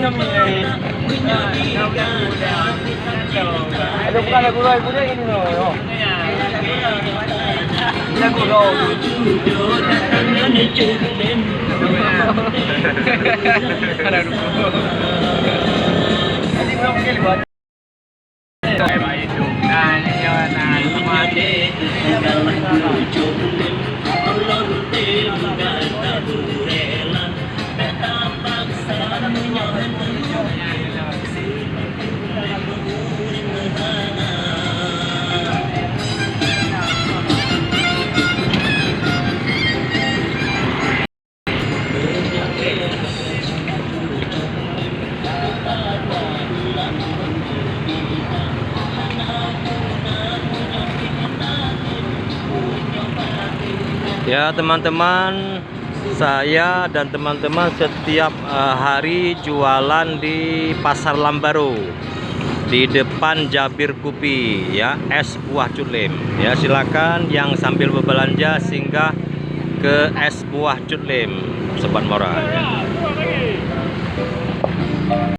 Ada bukan lagu lagunya ini loh. Lagu dong. Ada dulu. Ini belum kali buat. Ya teman-teman, saya dan teman-teman setiap hari jualan di Pasar Lambaru di depan Jabir Kupi ya, es buah cutlim ya. Silakan yang sambil berbelanja singgah ke es buah cutlim Sobat Mora ya.